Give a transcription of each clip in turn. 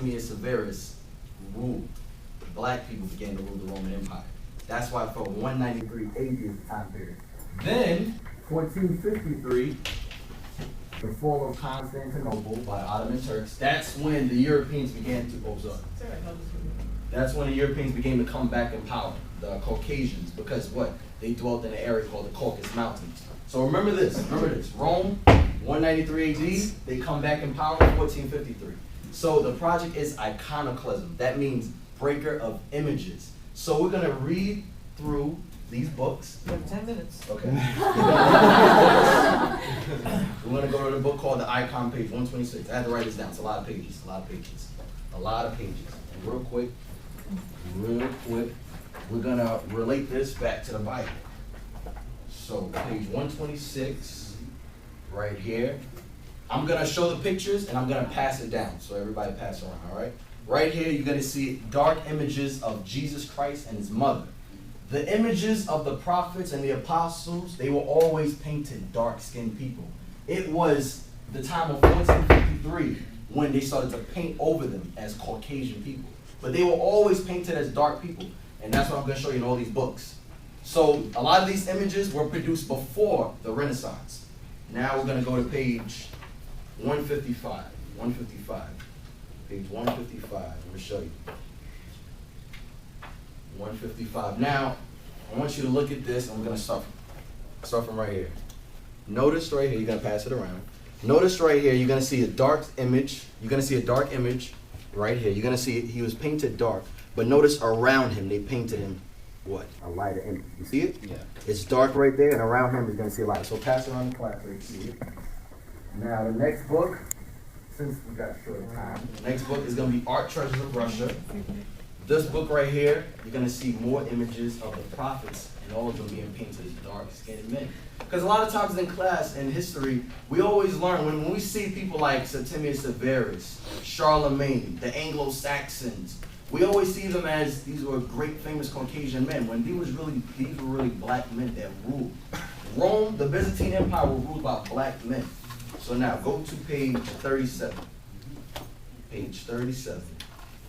Septimius Severus ruled, black people began to rule the Roman Empire. That's why for 193 AD is the time period. Then, 1453, the fall of Constantinople by Ottoman Turks. That's when the Europeans began to observe. That's when the Europeans began to come back in power, the Caucasians, because what? They dwelt in an area called the Caucasus Mountains. So remember this, Rome, 193 AD, they come back in power in 1453. So the project is iconoclasm. That means breaker of images. So we're gonna read through these books. You have 10 minutes. Okay. We're gonna go to the book called The Icon, page 126. I had to write this down. It's a lot of pages, a lot of pages. And real quick, we're gonna relate this back to the Bible. So page 126, right here. I'm gonna show the pictures and I'm gonna pass it down. So everybody pass around, all right? Right here, you're gonna see dark images of Jesus Christ and his mother. The images of the prophets and the apostles, they were always painted dark-skinned people. It was the time of 1453 when they started to paint over them as Caucasian people. But they were always painted as dark people. And that's what I'm gonna show you in all these books. So a lot of these images were produced before the Renaissance. Now we're gonna go to page 155. Page 155, I'm gonna show you. 155. Now, I want you to look at this, and we're gonna start from right here. Notice right here, you're gonna pass it around. Notice right here, you're gonna see a dark image. You're gonna see a dark image right here. You're gonna see he was painted dark, but notice around him, they painted him what? A lighter image. You see it? Yeah. It's dark right there, and around him, you're gonna see a light. So pass it around the class so you can see it. Now, the next book, since we got short time, the next book is gonna be Art Treasures of Russia. This book right here, you're gonna see more images of the prophets, and all of them being painted as dark-skinned men. Because a lot of times in class, in history, we always learn, when we see people like Septimius Severus, Charlemagne, the Anglo-Saxons, we always see them as these were great famous Caucasian men, when these were really black men that ruled. Rome, the Byzantine Empire, was ruled by black men. So now, go to page 37. Page 37.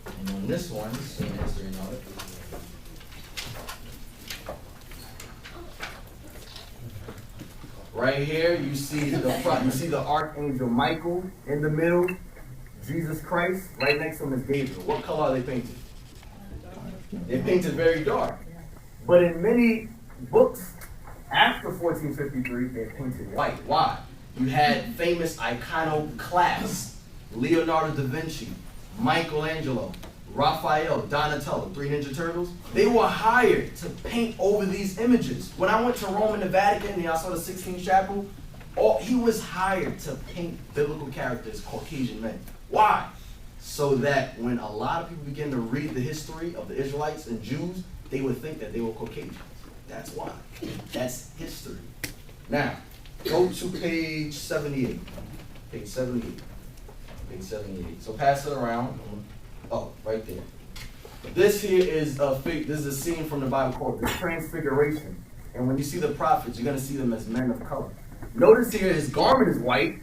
And on this one, same history and all that. Right here, you see the Archangel Michael in the middle, Jesus Christ, right next to him is Gabriel. What color are they painted? They're painted very dark. But in many books after 1453, they're painted white. Why? You had famous iconoclasts, Leonardo da Vinci, Michelangelo, Raphael, Donatello, 3 Ninja Turtles. They were hired to paint over these images. When I went to Rome and the Vatican and I saw the Sistine Chapel, he was hired to paint biblical characters, Caucasian men. Why? So that when a lot of people begin to read the history of the Israelites and Jews, they would think that they were Caucasians. That's why. That's history. Now, go to page 78. Page 78. Page 78. So pass it around. Oh, right there. This here is a scene from the Bible called the Transfiguration. And when you see the prophets, you're going to see them as men of color. Notice here his garment is white,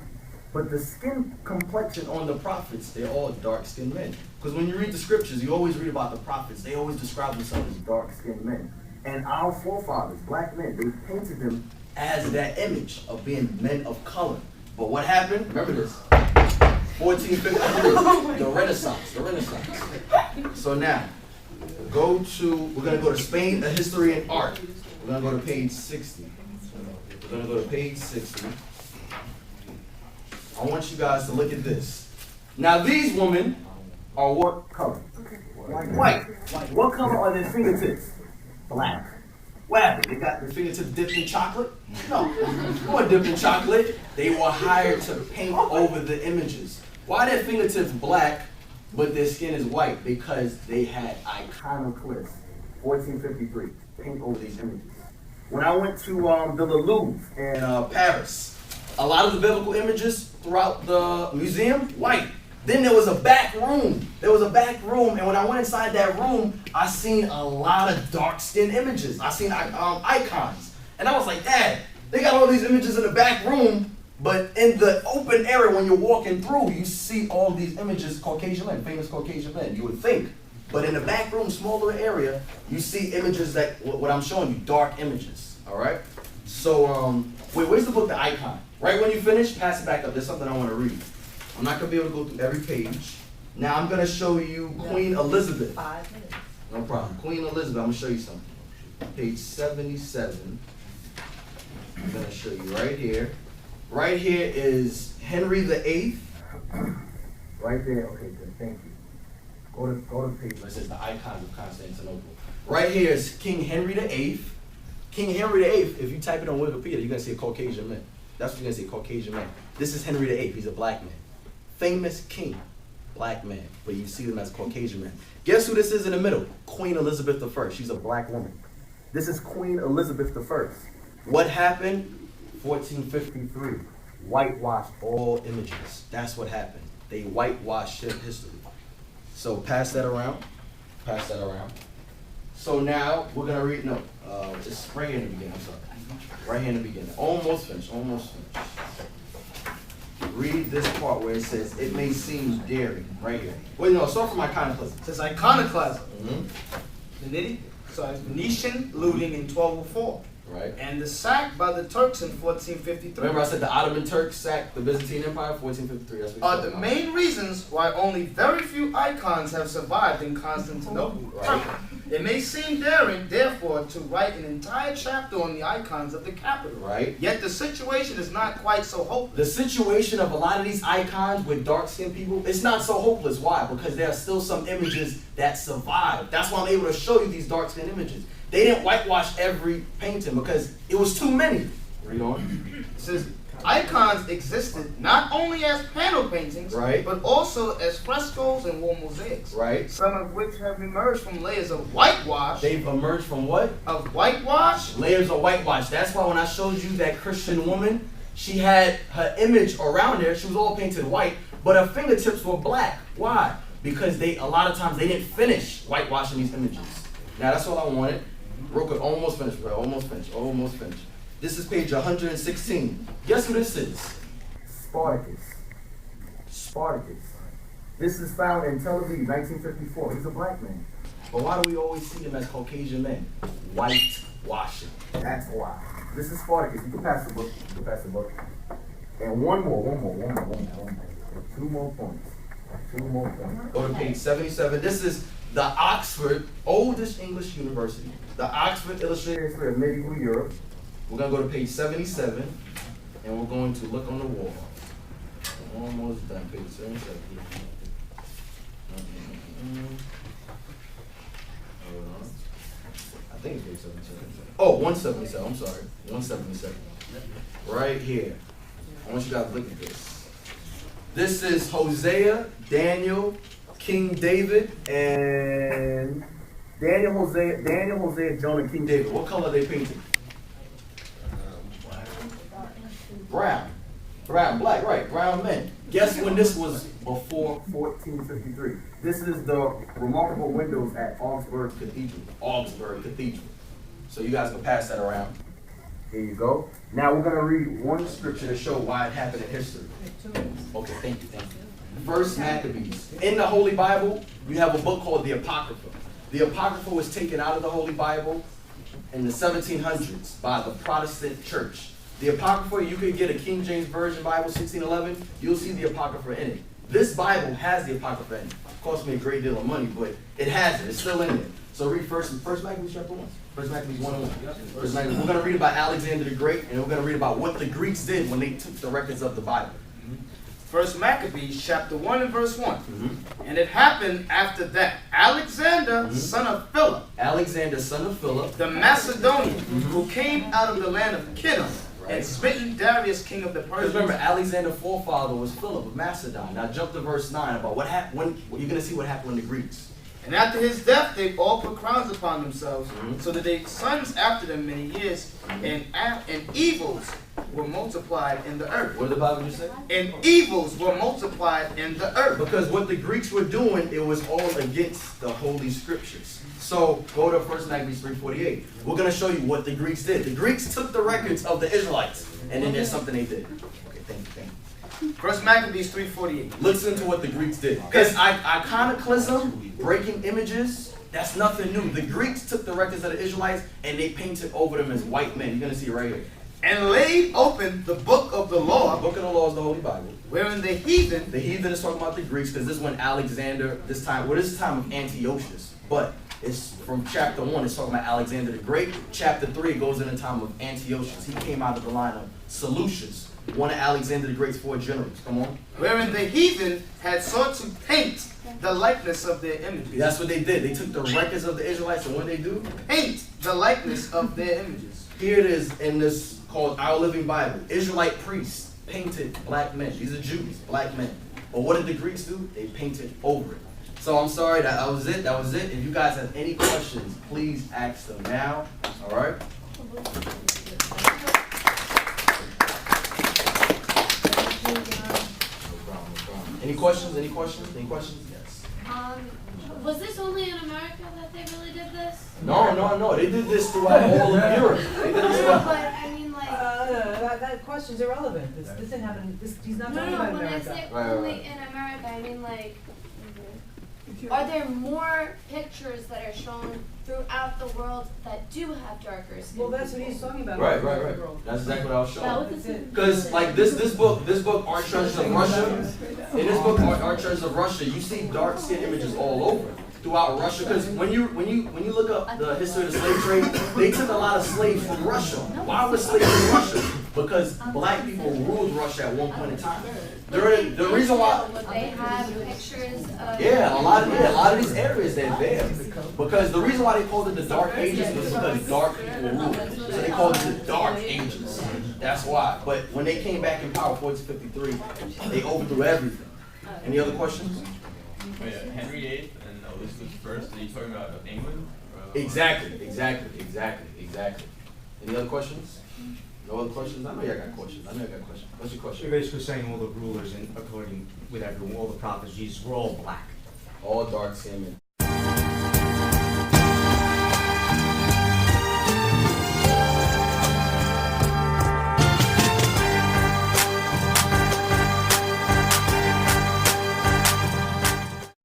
but the skin complexion on the prophets, they're all dark-skinned men. Because when you read the scriptures, you always read about the prophets. They always describe themselves as dark-skinned men. And our forefathers, black men, they painted them as that image of being men of color. But what happened? Remember this. 1453, the Renaissance. So now, we're going to go to Spain, the history and art. We're going to go to page 60. We're going to go to page 60. I want you guys to look at this. Now, these women are what color? White. What color are their fingertips? Black. What happened? They got their fingertips dipped in chocolate? No, they weren't dipped in chocolate. They were hired to paint over the images. Why their fingertips black, but their skin is white? Because they had iconoclasts. 1453, paint over these images. When I went to the Louvre in Paris, a lot of the biblical images throughout the museum, white. Then there was a back room. And when I went inside that room, I seen a lot of dark-skinned images. I seen icons. And I was like, Dad, they got all these images in the back room, But in the open area, when you're walking through, you see all these images, Caucasian men, famous Caucasian men, you would think. But in the back room, smaller area, you see images that, what I'm showing you, dark images, all right? So, wait, where's the book, The Icon? Right when you finish, pass it back up. There's something I want to read. I'm not going to be able to go through every page. Now, I'm going to show you Queen Elizabeth. 5 minutes. No problem. Queen Elizabeth, I'm going to show you something. Page 77. I'm going to show you right here. Right here is Henry VIII. Right there. Okay, good. Thank you. Go to page where it says the icons of Constantinople. Right here is King Henry VIII. King Henry VIII, if you type it on Wikipedia, you're going to see a Caucasian man. That's what you're going to see, Caucasian man. This is Henry VIII. He's a black man. Famous king, black man. But you see them as Caucasian man. Guess who this is in the middle? Queen Elizabeth I. She's a black woman. This is Queen Elizabeth I. What happened? 1453. Whitewashed all images. That's what happened. They whitewashed history. So pass that around. Pass that around. So now we're going to read, no, it's right here in the beginning, I'm sorry. Right here in the beginning. Almost finished, almost finished. Read this part where it says, it may seem daring, right here. Wait, no, start from iconoclasm. It says iconoclasm. Mm-hmm. So it's Venetian looting in 1204. Right. And the sack by the Turks in 1453. Remember I said the Ottoman Turks sacked the Byzantine Empire, 1453. That's what Are the main reasons why only very few icons have survived in Constantinople. Right. It may seem daring, therefore, to write an entire chapter on the icons of the capital. Right. Yet the situation is not quite so hopeless. The situation of a lot of these icons with dark-skinned people, it's not so hopeless. Why? Because there are still some images that survive. That's why I'm able to show you these dark-skinned images. They didn't whitewash every painting because it was too many. Read on. It says icons existed not only as panel paintings, right, but also as frescoes and wall mosaics. Right. Some of which have emerged from layers of whitewash. They've emerged from what? Of whitewash. Layers of whitewash. That's why when I showed you that Christian woman, she had her image around there. She was all painted white, but her fingertips were black. Why? Because a lot of times they didn't finish whitewashing these images. Now that's all I wanted. Real quick, almost finished, bro. Almost finished. Almost finished. This is page 116. Guess who this is? Spartacus. Spartacus. This is found in Tel Aviv, 1954. He's a black man. But why do we always see him as Caucasian men? Whitewashing. That's why. This is Spartacus. You can pass the book. You can pass the book. And one more. Two more points. Go to page 77. This is the Oxford, oldest English university. The Oxford Illustrated History of Medieval Europe. We're going to go to page 77, and we're going to look on the wall. We're almost done, page 77. I think it's page 77. Oh, 177, I'm sorry. 177. Right here. I want you guys to look at this. This is Hosea, Daniel, King David, and Daniel, Hosea, Jonah, and King David. What color are they painted? Brown. Black, right. Brown men. Guess when this was before 1453. This is the remarkable windows at Augsburg Cathedral. So you guys can pass that around. Here you go. Now we're going to read one scripture to show why it happened in history. Okay, thank you. First Maccabees. In the Holy Bible, you have a book called the Apocrypha. The Apocrypha was taken out of the Holy Bible in the 1700s by the Protestant church. The Apocrypha, you could get a King James Version Bible, 1611. You'll see the Apocrypha in it. This Bible has the Apocrypha in it. It cost me a great deal of money, but it has it. It's still in there. So read First Maccabees chapter 1. First Maccabees 1:1. First Maccabees. We're going to read about Alexander the Great, and we're going to read about what the Greeks did when they took the records of the Bible. First Maccabees chapter 1 and verse 1. And it happened after that Alexander, son of Philip, the Macedonian, who came out of the land of Kittim, and smitten Darius, king of the Persians. Remember, Alexander's forefather was Philip of Macedon. Now jump to verse 9 about what happened. When you're going to see what happened when the Greeks. And after his death, they all put crowns upon themselves, so that they sons after them many years, and evils were multiplied in the earth. What did the Bible just say? And evils were multiplied in the earth. Because what the Greeks were doing, it was all against the Holy Scriptures. So go to 1 Maccabees 3:48. We're going to show you what the Greeks did. The Greeks took the records of the Israelites, and then there's something they did. Okay, thank First Maccabees 3:48. Listen to what the Greeks did. Because iconoclasm, breaking images, that's nothing new. The Greeks took the records of the Israelites and they painted over them as white men. You're going to see it right here. And laid open the book of the law. The book of the law is the Holy Bible. Wherein the heathen. The heathen is talking about the Greeks because this is when Alexander, this is the time of Antiochus. But it's from chapter 1, it's talking about Alexander the Great. Chapter 3, it goes in the time of Antiochus. He came out of the line of Seleucus, one of Alexander the Great's 4 generals. Come on. Wherein the heathen had sought to paint the likeness of their images. That's what they did. They took the records of the Israelites and what did they do? Paint the likeness of their images. Here it is in this called Our Living Bible. Israelite priests painted black men. These are Jews, black men. But what did the Greeks do? They painted over it. So I'm sorry, that was it. That was it. If you guys have any questions, please ask them now. All right? Any questions? Any questions? Any questions? Yes. Was this only in America that they really did this? No. They did this throughout all of Europe. They did this throughout. But I mean, like. That question's irrelevant. This didn't happen. He's not talking about When I America. say only in America, I mean like. Are there more pictures that are shown throughout the world that do have darker skin? Well, that's what he's talking about. Right. That's exactly what I was showing. That's it. Because like this book, Art Treasures of Russia. In this book, Art Treasures of Russia, you see dark skin images all over throughout Russia. Because when you look up the history of the slave trade, they took a lot of slaves from Russia. Why was slaves in Russia? Because black people ruled Russia at one point in time. The reason why. Would they have pictures of? Yeah, a lot of these areas they're there. Because the reason why they called it the Dark Ages was because dark people ruled. So they called it the Dark Ages. That's why. But when they came back in power, 1453, they overthrew everything. Any other questions? Oh, yeah. Henry VIII and Elizabeth I. Are you talking about England? Exactly. Any other questions? No other questions? I know y'all got questions. What's your question? You're basically saying all the rulers, and according with everyone, all the prophets, Jesus were all black. All dark skin.